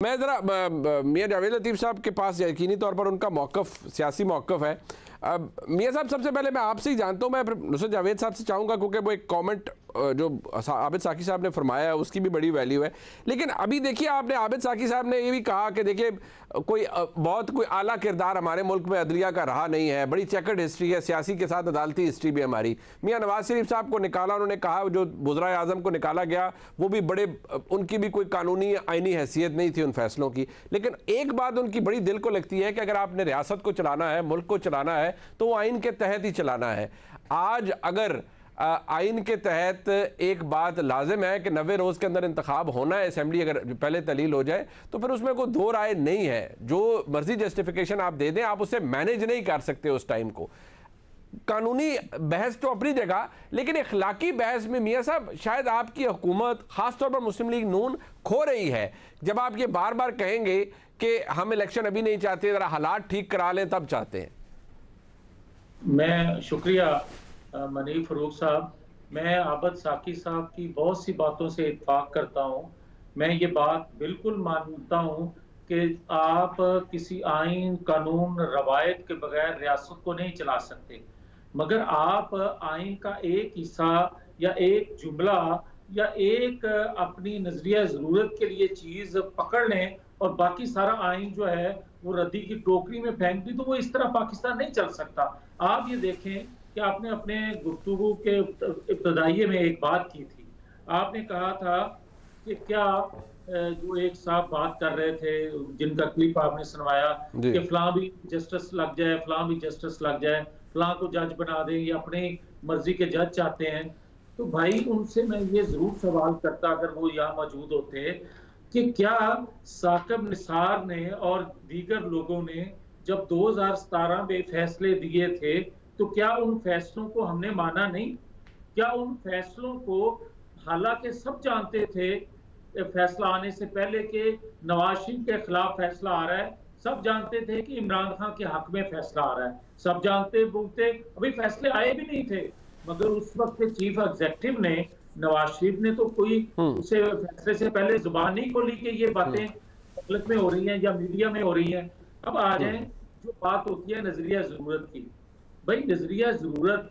मैं ज़रा मियां जावेद लतीफ़ साहब के पास यकीनी तौर पर उनका मौक़िफ़ सियासी मौक़िफ़ है। मियां साहब, सबसे पहले मैं आपसे ही जानता हूँ, मैं नुसरत जावेद साहब से चाहूँगा क्योंकि वो एक कमेंट जो आबिद साकी साहब ने फरमाया है उसकी भी बड़ी वैल्यू है। लेकिन अभी देखिए, आपने आबिद साकी साहब ने ये भी कहा कि देखिए कोई आला किरदार हमारे मुल्क में अदलिया का रहा नहीं है, बड़ी चेकर्ड हिस्ट्री है, सियासी के साथ अदालती हिस्ट्री भी हमारी। मियां नवाज शरीफ साहब को निकाला, उन्होंने कहा जो वज़ीर आज़म को निकाला गया वो भी बड़े, उनकी भी कोई कानूनी आइनी हैसियत नहीं थी उन फैसलों की। लेकिन एक बात उनकी बड़ी दिल को लगती है कि अगर आपने रियासत को चलाना है, मुल्क को चलाना है, तो वो आइन के तहत ही चलाना है। आज अगर आइन के तहत एक बात लाजिम है कि 90 रोज़ के अंदर इंतखाब होना है, असेंबली अगर पहले तलील हो जाए तो फिर उसमें कोई दो राय नहीं है। जो मर्जी जस्टिफिकेशन आप दे दें, आप उसे मैनेज नहीं कर सकते उस टाइम को। कानूनी बहस तो अपनी जगह, लेकिन इखलाकी बहस में मियाँ साहब शायद आपकी हुकूमत, ख़ासतौर पर मुस्लिम लीग नून, खो रही है। जब आप ये बार बार कहेंगे कि हम इलेक्शन अभी नहीं चाहते, ज़रा हालात ठीक करा लें, तब चाहते हैं। मैं शुक्रिया मनीफ फरूक साहब। मैं आबिद साकी साहब की बहुत सी बातों से इत्फाक करता हूँ। मैं ये बात बिल्कुल मानता हूँ कि आप किसी आइन, कानून, रवायत के बगैर रियासत को नहीं चला सकते, मगर आप आइन का एक हिस्सा या एक जुमला या एक अपनी नजरिया ज़रूरत के लिए चीज़ पकड़ लें और बाकी सारा आइन जो है वो रद्दी की टोकरी में फेंक दी, तो वो इस तरह पाकिस्तान नहीं चल सकता। आप ये देखें कि आपने अपने गुफ्तगू के इब्तदाइये में एक बात की थी। आपने कहा था कि क्या जो एक साहब बात कर रहे थे जिनका क्लिप आपने सुनवाया कि फलां भी जस्टिस लग जाए, फलां भी जस्टिस लग जाए, फलां को जज बना दें, या अपनी मर्जी के जज चाहते हैं, तो भाई उनसे मैं ये जरूर सवाल करता अगर वो यहाँ मौजूद होते कि क्या साकिब निसार ने और दीगर लोगों ने जब 2017 में फैसले दिए थे तो क्या उन फैसलों को हमने माना नहीं? क्या उन फैसलों को, हालांकि सब जानते थे फैसला आने से पहले कि नवाज शरीफ के खिलाफ फैसला आ रहा है, सब जानते थे कि इमरान खान के हक में फैसला आ रहा है, सब जानते बोलते, अभी फैसले आए भी नहीं थे, मगर उस वक्त के चीफ एग्जीक्यूटिव ने, नवाज शरीफ ने तो कोई उसे फैसले से पहले जुबान नहीं खोली कि ये बातें पब्लिक में हो रही हैं या मीडिया में हो रही हैं। अब आ जाए जो बात होती है नजरिया जरूरत की। भाई नजरिया जरूरत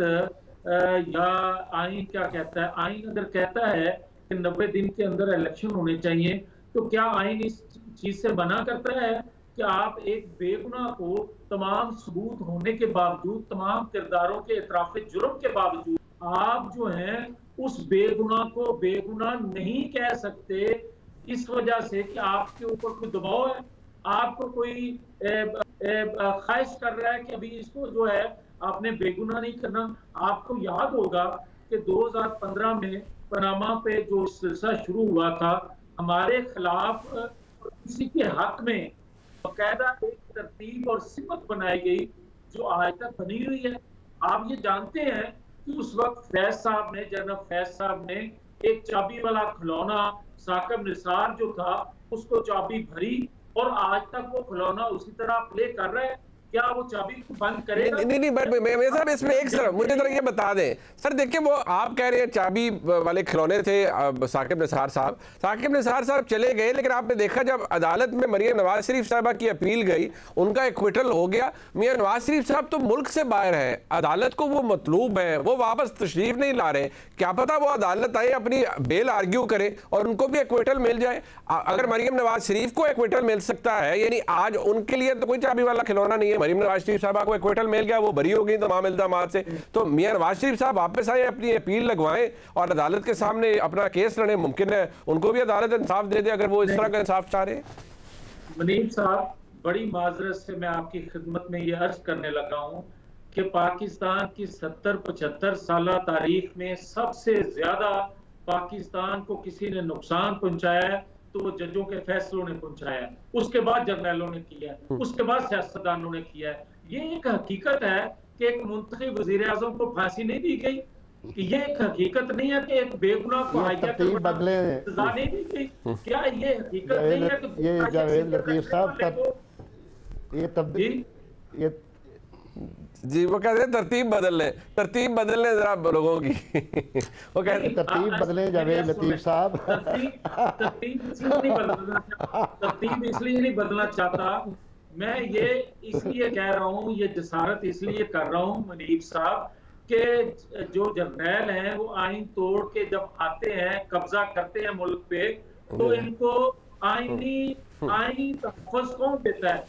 या आइन क्या कहता है? आइन अगर कहता है कि 90 दिन के अंदर इलेक्शन होने चाहिए, तो क्या आइन इस चीज से मना करता है कि आप एक बेगुनाह को तमाम सबूत होने के बावजूद, तमाम किरदारों के इतराफ जुर्म के बावजूद, आप जो हैं उस बेगुनाह को बेगुनाह नहीं कह सकते, इस वजह से कि आपके ऊपर कोई दबाव है, आपको कोई ख्वाहिश कर रहा है कि अभी इसको जो है आपने बेगुनाह नहीं करना। आपको याद होगा कि 2015 में पनामा पे जो सिलसिला शुरू हुआ था, हमारे खिलाफ किसी के हक में बाकायदा एक तरतीब और सिमत बनाई गई जो आज तक बनी हुई है। आप ये जानते हैं कि उस वक्त फैज साहब ने, जनरल फैज साहब ने एक चाबी वाला खिलौना साकिब निसार जो था उसको चाबी भरी और आज तक वो खिलौना उसी तरह प्ले कर रहा है। क्या वो चाबी को बंद करेगा? नहीं, बट मेरे साहब इसमें एक सर मुझे जरा ये बता दें सर, देखिए वो आप कह रहे हैं चाबी वाले खिलौने थे साकिब निसार साहब, साकिब निसार साहब चले गए, लेकिन आपने देखा जब अदालत में मरियम नवाज शरीफ साहबा की अपील गई, उनका एक्विटल हो गया। मियां नवाज शरीफ साहब तो मुल्क से बाहर है, अदालत को वो मतलूब है, वो वापस तशरीफ नहीं ला रहे। क्या पता वो अदालत आए, अपनी बेल आर्ग्यू करे और उनको भी एक्विटल मिल जाए। अगर मरियम नवाज शरीफ को एक्विटल मिल सकता है, यानी आज उनके लिए तो कोई चाबी वाला खिलौना नहीं है, मरियम नवाज शरीफ साहब को एक्विटल मिल गया, वो बरी हो गई तमाम इल्जामात से, तो मियां नवाज शरीफ साहब वापस आए, अपनी अपील लगवाएं और अदालत के सामने अपना केस लड़े। मुमकिन है उनको भी अदालत इंसाफ दे दे अगर वो इस तरह का इंसाफ चाह रहे हैं। मनीब साहब, बड़ी माजरत से मैं आपकी खिदमत में ये अर्ज करने लगा हूं कि पाकिस्तान की 70-75 साल तारीख में सबसे ज्यादा पाकिस्तान को किसी ने नुकसान पहुंचाया है तो वो जजों के फैसलों ने पहुंचाया है, उसके बाद जर्नैलों ने किया है, उसके बाद सियासतदानों ने किया है। ये एक हकीकत है कि एक मुंतखब वजीर आज़म को फांसी नहीं दी गई, कि ये एक हकीकत नहीं है कि एक बेगुनाह को सजा नहीं दी गई। क्या ये हकीकत नहीं है कि ये जावेद लतीफ साहब का ये तब्दील, जी वो कहते हैं तरतीब बदल ले जरा लोगों की। वो कहते हैं तरतीब बदले जावेद लतीफ साहब। तरतीब इसलिए नहीं बदलना चाहता, मैं ये इसलिए कह रहा हूँ, ये जसारत इसलिए कर रहा हूँ मनीफ साहब के जो जर्नैल हैं वो आइन तोड़ के जब आते हैं, कब्जा करते हैं मुल्क पे, तो इनको आईनी तहफ़्फ़ुज़ कौन देता है?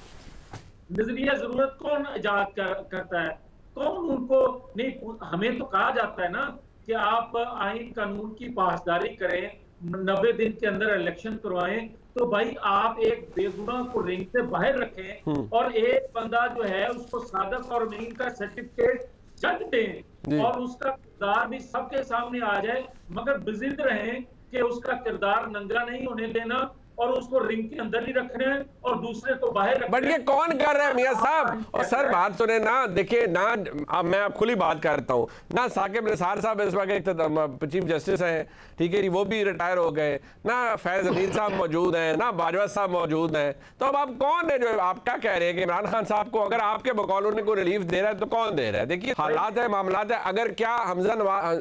नजरिया जरूरत कौन इजाद करता है? कौन उनको नहीं? हमें तो कहा जाता है ना कि आप आइन कानून की पासदारी करें, 90 दिन के अंदर इलेक्शन करवाएं। तो भाई आप एक बेगुनाह को रिंग से बाहर रखें और एक बंदा जो है उसको सादक और अमीन का सर्टिफिकेट जज दें और उसका किरदार भी सबके सामने आ जाए, मगर बिजिद रहें कि उसका किरदार नंगा नहीं होने देना और उसको रिंग के अंदर ही रखने हैं और दूसरे को बाहर रखने। बट ये कौन कर रहा है मियां साहब? और सर बात सुने ना, देखिए ना, अब मैं आप खुली बात करता हूँ ना, साकिब निसार साहब इस वक्त चीफ जस्टिस हैं, ठीक है जी, वो भी रिटायर हो गए ना, फैज अमीन साहब मौजूद हैं ना, बाजवा साहब मौजूद हैं, तो अब आप कौन है जो आप क्या कह रहे हैं कि इमरान खान साहब को अगर आपके बकौल उन्हें कोई रिलीफ दे रहा है तो कौन दे रहा है? देखिए हालात है, मामलात है, अगर क्या हमजा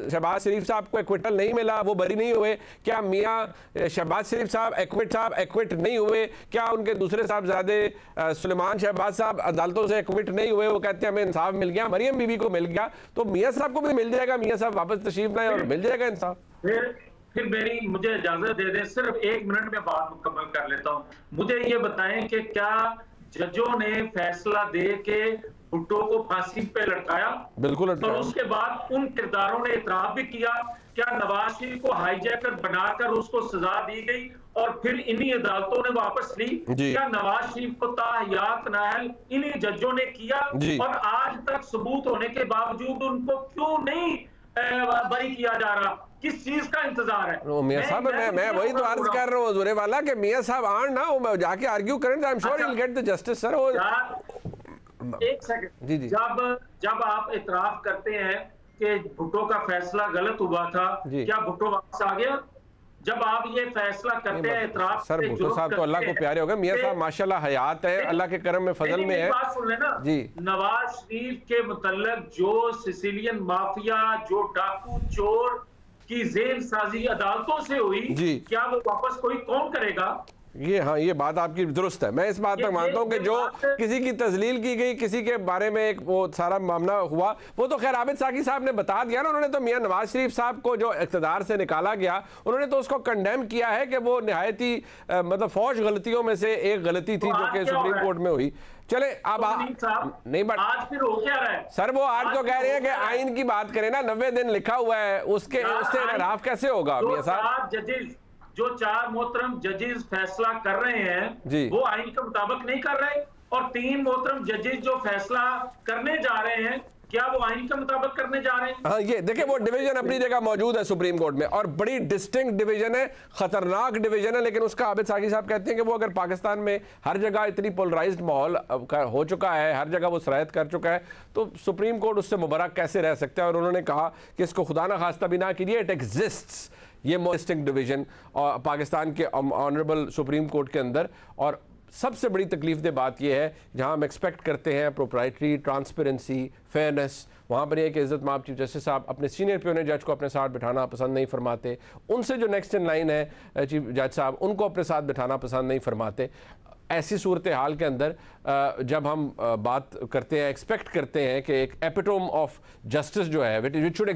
शहबाज शरीफ साहब को एक्विटल नहीं मिला, वो बरी नहीं हुए, क्या मियाँ शहबाज शरीफ साहब एक्विट नहीं हुए, क्या उनके दूसरे साहबजादे सुलेमान शहबाज साहब अदालतों से एक्विट नहीं हुए, वो कहते हैं हमें इंसाफ मिल गया, मरियम बीबी को मिल गया, तो मियां साहब को भी मिल जाएगा, मियां साहब वापस तशरीफ लाएं और मिल जाएगा इंसाफ। फिर मुझे इजाजत दे दें, सिर्फ 1 मिनट में बात मुकम्मल कर लेता हूँ। मुझे ये बताएं कि क्या जजों ने फैसला दे के भुट्टो को फांसी पे लटकाया? बिल्कुल। और उसके बाद उन किरदारों ने इतराफ भी किया, क्या नवाज शरीफ को हाईजैकर बनाकर उसको सजा दी गई और फिर इन्हीं अदालतों ने वापस ली? क्या नवाज शरीफ को ताहयात नाहल इन्हीं जजों ने किया? और आज तक सबूत होने के बावजूद उनको क्यों नहीं बरी किया जा रहा? किस चीज का इंतजार है? मियां साहब मैं वही तो अर्ज कर रहा हूँ जुरे वाला कि मियां साहब आन ना जाके आर्ग्यू करें, I am sure he will get the justice sir. एक सेकंड, जब आप इतराफ करते हैं कि भुट्टो का फैसला गलत हुआ था, क्या भुट्टो वापस आ गया? जब आप ये फैसला करते हैं इतराफ सर, भुट्टो साहब तो अल्लाह को प्यारे हो गए, मियां साहब माशाल्लाह हयात है, अल्लाह के करम में फजल में है। बात सुन लेना जी, नवाज शरीफ के मुतल्लक जो सिसिलियन माफिया, जो डाकू चोर की जेल साजी अदालतों से हुई, क्या वो वापस कोई कौन करेगा? ये हाँ, ये बात आपकी दुरुस्त है, मैं इस बात पर मानता हूँ कि जो किसी की तजलील की गई, किसी के बारे में एक वो सारा मामला हुआ, वो तो खैर आबिद साकी साहब ने बता दिया ना, उन्होंने तो मियां नवाज शरीफ साहब को जो इक़्तिदार से निकाला गया, उन्होंने तो उसको कंडेम किया है कि वो निहायत ही मतलब फौज गलतियों में से एक गलती थी जो कि सुप्रीम कोर्ट में हुई। चले अब नहीं, बट आज फिर हो क्या रहा है सर? वो आज तो कह रहे हैं कि आइन की बात करें ना, 90 दिन लिखा हुआ है, उससे इराफ कैसे होगा मियां साहब? जो 4 मोहतरम जजेस फैसला कर रहे हैं वो आइन के मुताबिक नहीं कर रहे, और 3 मोहतरम जजेस जो फैसला करने जा रहे हैं क्या वो आइन के मुताबिक करने जा रहे हैं? हाँ, ये देखिए वो डिवीजन अपनी जगह मौजूद है सुप्रीम कोर्ट में, और बड़ी डिस्टिंक्ट डिवीजन है, खतरनाक डिवीजन है, लेकिन उसका आबिद साकी साहब कहते हैं कि वो अगर पाकिस्तान में हर जगह इतनी पोलराइज्ड माहौल हो चुका है, हर जगह वो सराहत कर चुका है, तो सुप्रीम कोर्ट उससे मुबर्रक कैसे रह सकता है? और उन्होंने कहा कि इसको खुदा ना खास्ता भी ना कीजिए, इट एग्जिस्ट्स, ये डिस्टिंक्ट डिवीजन और पाकिस्तान के ऑनरेबल सुप्रीम कोर्ट के अंदर। और सबसे बड़ी तकलीफ बात यह है, जहां हम एक्सपेक्ट करते हैं प्रोप्राइटरी, ट्रांसपेरेंसी, फेयरनेस, वहाँ पर यह कि इज़्ज़त माब चीफ जस्टिस साहब अपने सीनियर प्योने जज को अपने साथ बिठाना पसंद नहीं फरमाते, उनसे जो नेक्स्ट इन लाइन है चीफ जज साहब, उनको अपने साथ बिठाना पसंद नहीं फरमाते। ऐसी सूरत हाल के अंदर जब हम बात करते हैं, एक्सपेक्ट करते हैं कि एक एपिटोम ऑफ जस्टिस जो है विच शुड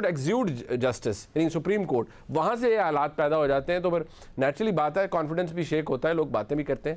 एग्ज्यूड जस्टिस यानी सुप्रीम कोर्ट, वहाँ से ये हालात पैदा हो जाते हैं, तो फिर नेचुरली बात है, कॉन्फिडेंस भी शेक होता है, लोग बातें भी करते हैं।